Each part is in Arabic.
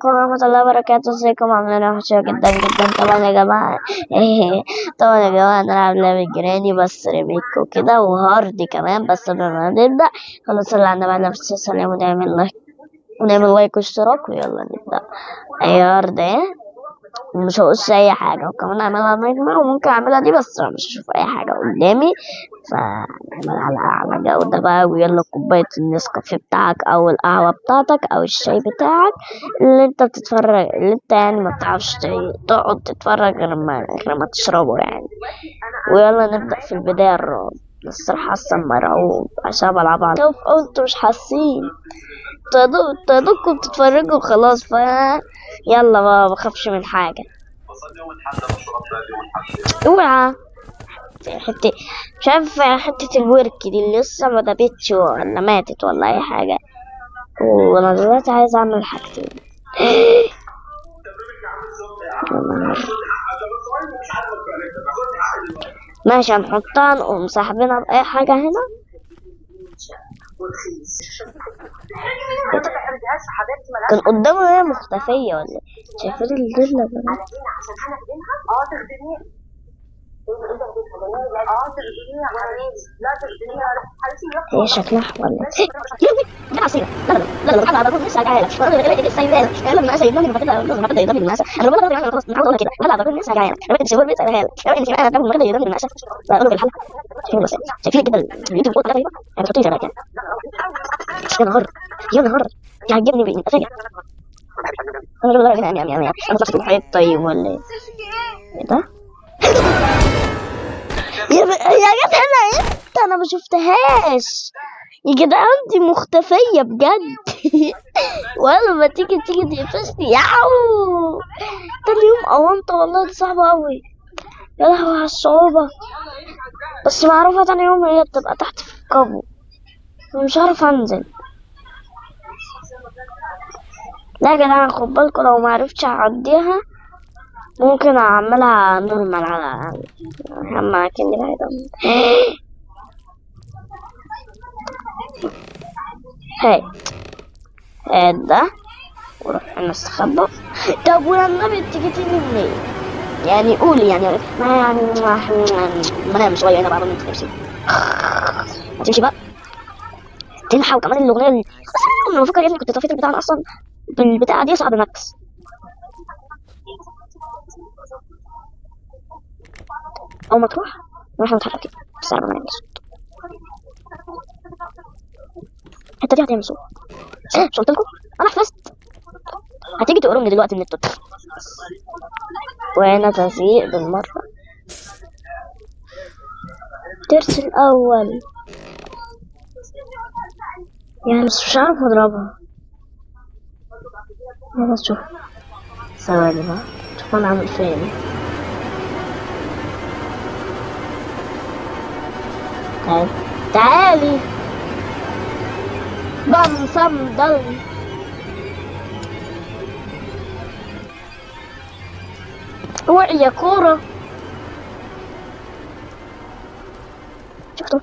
ورحمة الله وبركاته. ازيكم؟ عاملين وحشة جدا جدا طبعا يا جماعة. طبعا يا جماعة نلعب لعبة جراني بس ريميك وكده وهارد كمان. بس قبل ما نبدأ خلاص اللي عندنا بقى نفس السلام ونعمل لايك واشتراك ويلا نبدأ. اي هارد مش هقص اي حاجة، وكمان اعملها نجمة وممكن اعملها دي بس مش هشوف اي حاجة قدامي، فنعملها على اعلى جودة بقى. ويلا كوباية النسكافيه بتاعك او القهوة بتاعتك او الشاي بتاعك اللي انت بتتفرج، اللي انت يعني ما بتعرفش تقعد تتفرج غير ما تشربه يعني. ويلا نبدأ في البداية الرعب. الصراحة حاسة مرعوب عشان بلعب على خوف، او انتوا مش حاسين، تدوكوا بتتفرجوا خلاص. يلا ما بخافش من حاجة. اوعى حتة، مش عارف حتة الورك دي اللي لسه ما دابتش ولا ماتت ولا أي حاجة. وأنا دلوقتي عايز أعمل حاجتين. ماشي هنحطها، نقوم ساحبينها بأي حاجة هنا. كان قدامه هي مختفية ولا شايفين الدلة بقى؟ هي شكلها ولا لا عصيرة. لا حاجة على طول لسه جاية لك. انا لسه جاية لك. انا ما سيدنا من كده لازم ابدا يدمر الناس. انا بقول لك انا خلاص مش هقول كده. لا على طول لسه جاية لك. انا بدي سوي بيت سهل. انت معانا قبل ما كده يدمر الناس. بقول في الحلقة شوفوا بس شايفين كده اليوتيوب بتقول غريبة. انا بحط شبكة يا نهار يا نهار يعجبني بإني افاجئ. انا بقول لك انا طلعت في الحيط طيب ولا ايه ده؟ يا جت هنا انت، انا ما شفتهاش يا جدعان، دي مختفية بجد. ولا ما تيجي تقفشني ياو. تاني يوم اوانطة والله، دي صعبة اوي. يا لهوي على الصعوبة. بس معروفة تاني يوم هي بتبقى تحت في الكابو، مش عارف انزل. لا يا جدعان خد بالكوا، لو معرفتش اعديها ممكن اعملها نورمال على هم كني بعيدا. هاي ده وروح نستخبى. طب ولما تيجي منين؟ يعني قولي يعني ما يعني ما نام شويه هنا بعد ما تمشي. هتمشي بقى تنحى. وكمان الاغنيه اللي انا بفكر يا ابني كنت طفيت البتاع اصلا بالبتاعه دي صعب ماكس. او ما تروح نروح نتحرك كده بس انا ما نعملش الحته دي هتعمل صوت. مش قلت لكم انا حفظت. هتيجي تقرمني دلوقتي من التوت. وهنا تزييق بالمره. الترس الاول يعني بس مش عارف اضربها. بس شوف ثواني بقى شوف انا عامل فين. تعالي بام سم دل. وعي يا كورة. شفتوا؟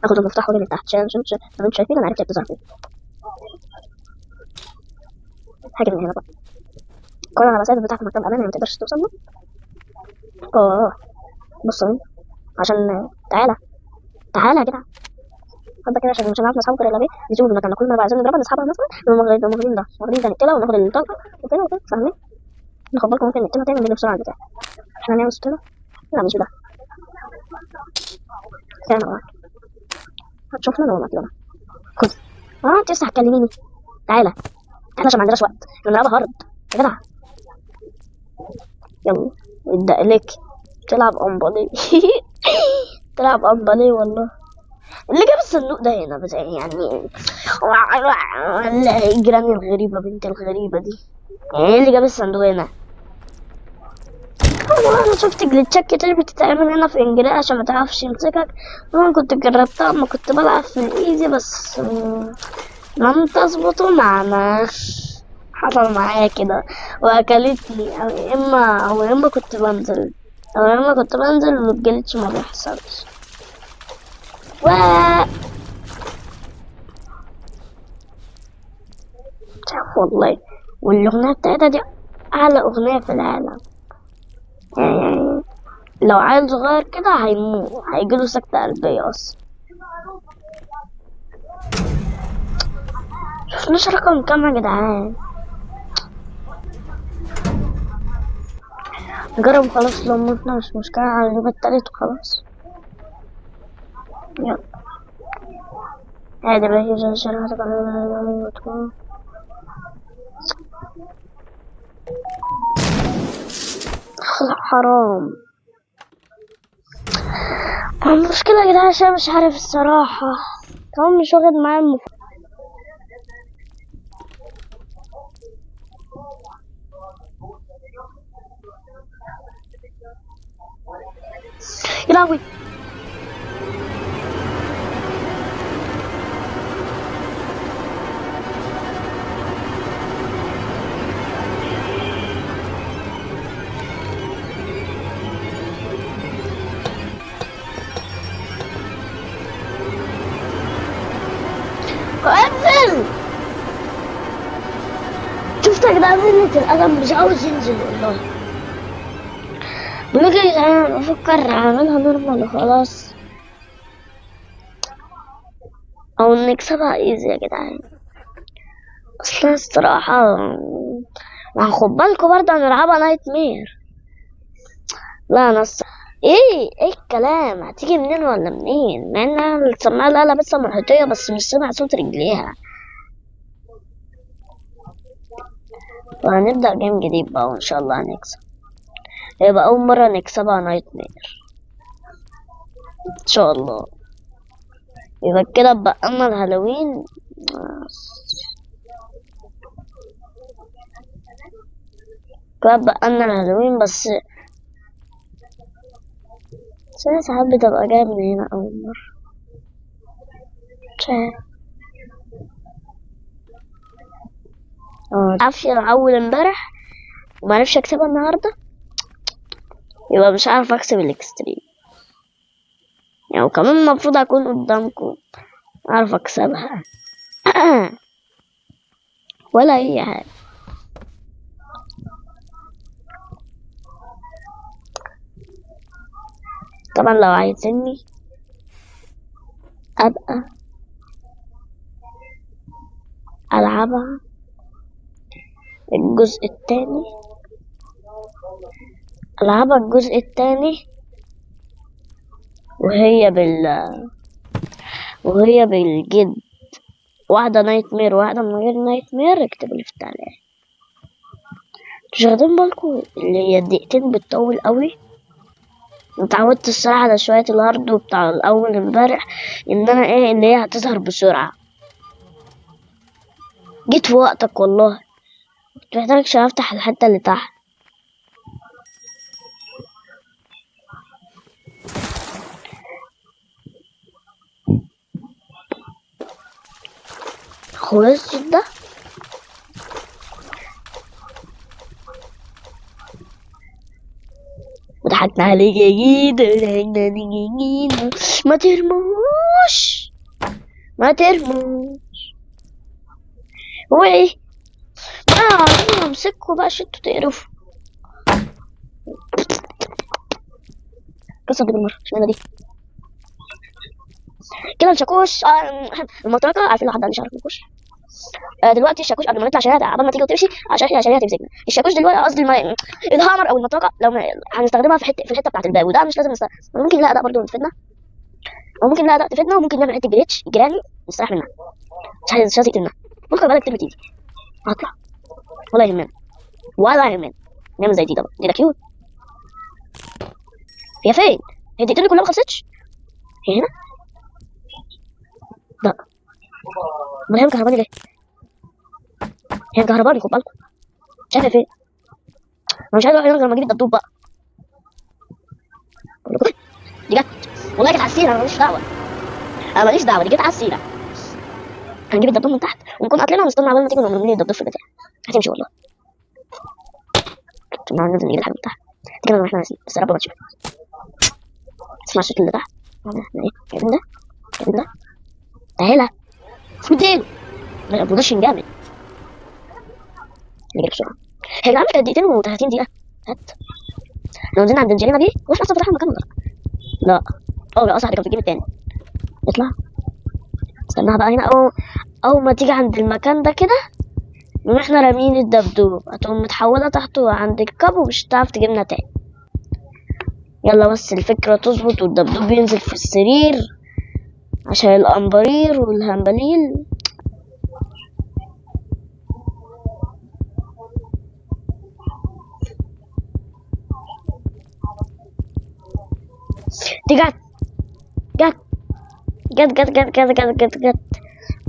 اخد المفتاح واجي من تحت عشان انتوا شايفين انا عرفت بتظهر فين. هاجي من هنا بقى. كل انا بسيب بتاعك مكان امان ما تقدرش توصل له. بصوا عشان تعالى يا جدع. خد كده عشان مش هنعرف نسحبه غير الا بيه نسيبه في المكان. كل ما عايزين نضربها نسحبها مثلا نقوم واخدين ده نقتلها وناخد الطلقه وكده فاهمين. ناخد بالكم ممكن نقتلها تاني ونجيب بسرعه البتاع. احنا هنعمل ستنا. لا مش ده. استنى بقى هتشوفنا لو نقتلها. خد انت لسه هتكلميني. تعالى احنا عشان ما عندناش وقت نلعبها هارد يا جدع. يلا ابدأ لك تلعب أمبالي. تلعب أمبالي والله. اللي جاب الصندوق ده هنا بس يعني الجيران الغريبة بنت الغريبة دي ايه اللي جاب الصندوق هنا؟ انا شفت جليتشات كتير بتتعمل هنا في انجلترا عشان ما تعرفش يمسكك. انا كنت جربتها اما كنت بلعب في الايزي بس لم تظبط معنا. حصل معايا كده واكلتني، او اما كنت بنزل والجليتش ما بيحصلش. والله والاغنيه بتاعتها دي اعلى اغنيه في العالم. يعني لو عيل صغير كده هيموت، هيجيله سكتة قلبية اصلا. شفناش رقم كام يا جدعان؟ نجرب خلاص، لو متنا مش مشكلة، هنجيب التالت وخلاص. يلا عادي بقى، يجي شرحتك حرام. المشكلة يا جدعان عشان مش عارف الصراحة، كمان مش واخد معايا يا لهوي. انزل. شفت يا جدعان منة القلم مش عاوز ينزل والله. بقولك يا جدعان بفكر اعملها نورمال وخلاص، او نكسبها ايزي يا جدعان. اصلا الصراحة ما خد بالكوا برضه هنلعبها نايت مير. لا نص. ايه الكلام، هتيجي منين ولا منين؟ مع انها السماعة لا لابسها محيطية بس مش سامع صوت رجليها. وهنبدأ جيم جديد بقى وان شاء الله هنكسب. هيبقى اول مرة نكسبها نايت مير ان شاء الله. يبقى كده بقى لنا الهالوين. كده بقى لنا الهالوين بس أنا ساعات بتبقى جاية من هنا أول مرة، مش عارف. معرفش أنا أول امبارح ومعرفش أكسبها النهاردة، يبقى مش عارف أكسب الإكستريم يعني. وكمان المفروض أكون قدامكم أعرف أكسبها ولا أي حاجة. طبعا لو عايزيني أبقى ألعبها الجزء التاني، ألعبها الجزء التاني وهي بالجد، واحدة نايت مير واحدة من غير نايت مير. اكتبوا لي في التعليقات. مش واخدين بالكم اللي هي الدقيقتين بتطول قوي؟ اتعودت الصراحة على شوية الهارد بتاع الأول امبارح إن أنا إن هي هتظهر بسرعة. جيت في وقتك والله، كنت محتاج عشان أفتح الحتة اللي تحت. خلاص ده وضحكنا عليك يا جيد، ما ترموش ما ترموش. هو ايه عايزين امسكوا بقى شتوا تقرفوا. قصة بالمرة اشمعنى دي كده الشاكوش. المطرقة عارفين لو حد مش عارف نخش. دلوقتي الشاكوش قبل ما نطلع عشان قبل ما تيجي وتمشي عشان هتمسكنا الشاكوش دلوقتي، قصدي الهامر او المطرقة لو هنستخدمها في الحتة بتاعت الباب، وده مش لازم ممكن لا ده برضه تفيدنا، او ممكن لا ده تفيدنا، وممكن نعمل حتة جريتش جيراني نستريح منها. مش عايز تقتلنا، ممكن بالك ترمي تيجي هطلع ولا يهمنا ولا يهمنا. نعمل زي دي طبعا، دي كيوت. هي فين؟ هي الدقيقتين كلها ما خلصتش. هي هنا؟ لا ما هي مكهرباني ليه؟ هي مكهرباني خد بالكم. شايفه فين؟ انا مش عايز اروح هنا لما اجيب الدبدوب بقى. دي جت والله، جت على السيره، انا ماليش دعوه، انا ماليش دعوه، دي جت على السيره. هنجيب الدبدوب من تحت ونكون قاتلينها ونستنى عبال ما تيجي ونرمي الدبدوب في البتاع. هتمشي والله. ما ننزل نجيب الحاجه من تحت دي كده احنا ناسيين، بس يا رب ما تشوف. اسمع الصوت اللي تحت. احنا ايه جايبين ده جايبين ده تعالى اسمه اديله. ما يبقوش جامد. نجري بسرعة. هي جدعان كانت دقيقتين و30 دقيقة. هات. لو نزلنا عند الجريمة دي واحنا اصلا فتحنا المكان ولا لا؟ لا. اه صح، دي كانت في الجيم التاني. اطلع. استناها بقى هنا، أول ما تيجي عند المكان ده كده نقوم احنا رامين الدبدوب، هتقوم متحولة تحته عند الكاب ومش هتعرف تجيبنا تاني. يلا بس الفكرة تظبط والدبدوب بينزل في السرير عشان الأمبرير والهمبليل. دي جت جت.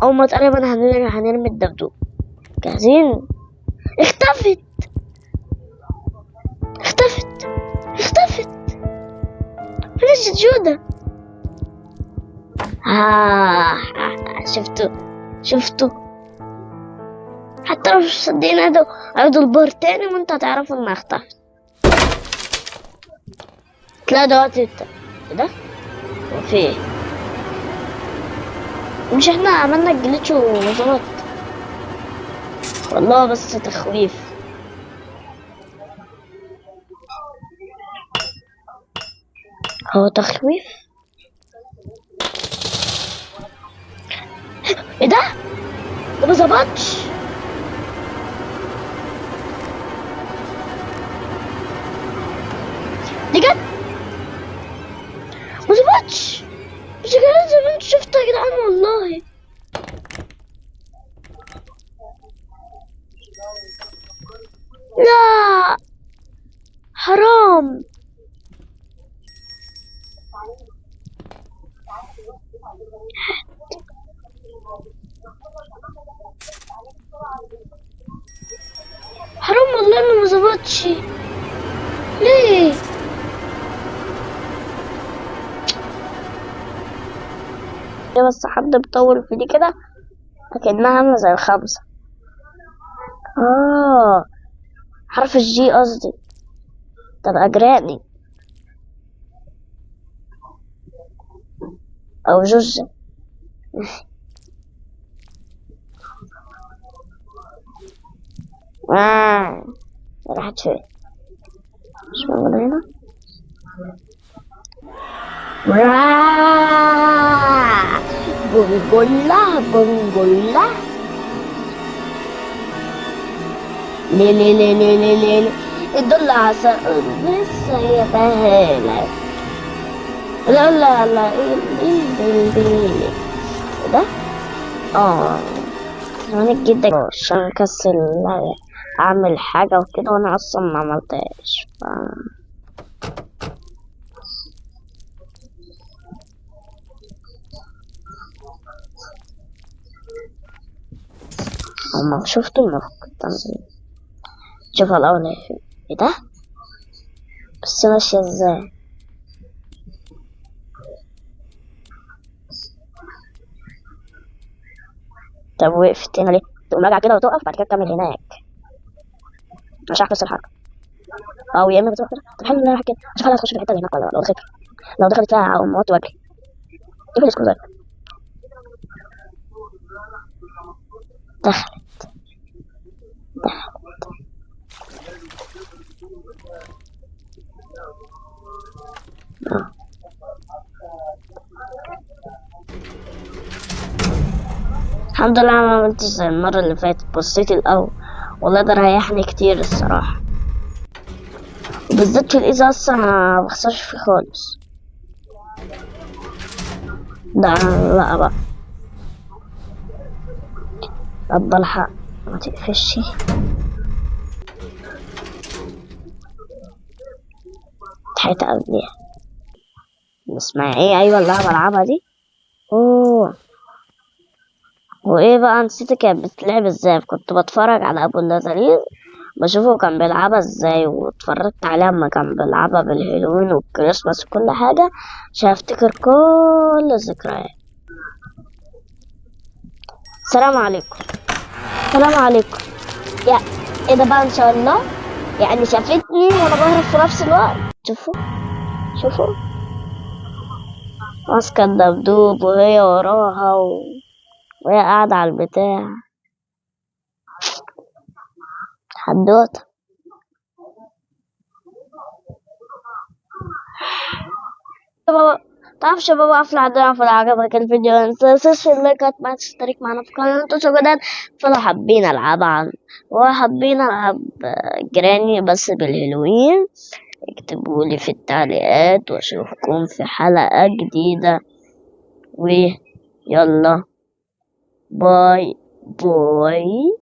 أول ما تقريبا هنرمي الدبدوب. جاهزين؟ اختفت. فين جودة؟ شفتوا حتى لو مش مصدقين عيدوا البار تاني وانت هتعرفوا انها اختفت. تلاقي دلوقتي ايه ده؟ وفي ايه؟ مش احنا عملنا الجليتش وظبط؟ والله بس تخويف. هو تخويف؟ ايه ده؟ ده ما ظبطش. دي جت ما ظبطش. مش كده زي ما انتوا شفتوا يا جدعان والله. لا حرام. حرام والله انه ما ظبطش. ليه؟ بس حد بيطول في دي كده اكنها عامله زي الخمسة. حرف الجي قصدي. تبقى جراني او جوجة. راحت فين؟ مش موجودة هنا. جونجولا. ليه الدل عسل لسه هي فاهلة. لا ايه ده؟ زمان جدا عشان كسل اعمل حاجة وكده وانا اصلا ما عملتهاش اما شفته ما كنت انزل شوفها الاول. ايه ده؟ بس ماشية ازاي؟ طب وقفت هنا ليه؟ تقوم راجع كده وتقف بعد كده تكمل هناك مش هحبس الحركة. او يا اما بتروح كده. طب حلو ان انا رايح كده اشوف هل هتخش في الحتة اللي هناك ولا لا. لو دخلت فيها اقوم موت واجري. شوف السكور ده. دخل. الحمد لله ما عملتش زي المرة اللي فاتت. بصيت الأول والله ده ريحني كتير الصراحة، وبالذات في الإيزا أصلا ما بخسرش فيه خالص. ده لا بقى رب الحق ما تقفش. اتحيت قبليها اسمها ايه؟ ايوه اللعبة بلعبها دي. اوه وايه بقى نسيت كانت بتلعب ازاي. كنت بتفرج على ابو اللذيذ بشوفه كان بيلعبها ازاي، واتفرجت عليه اما كان بيلعبها بالهيلوين والكريسماس وكل حاجة عشان افتكر كل الذكريات. السلام عليكم. يا ايه ده بقى ان شاء الله؟ يعني شافتني وانا بهرب في نفس الوقت. شوفوا ماسكة الدبدوب وهي وراها وهي قاعدة على البتاع. حدوتة. تعرف شباب أقفل عندنا في عجبك الفيديو متنساش اللايكات ما تشترك معنا في القناة انتوا جداد. فلو حابين ألعاب وحابين ألعب جراني بس بالهالوين اكتبولي في التعليقات واشوفكم في حلقة جديدة ويلا باي باي.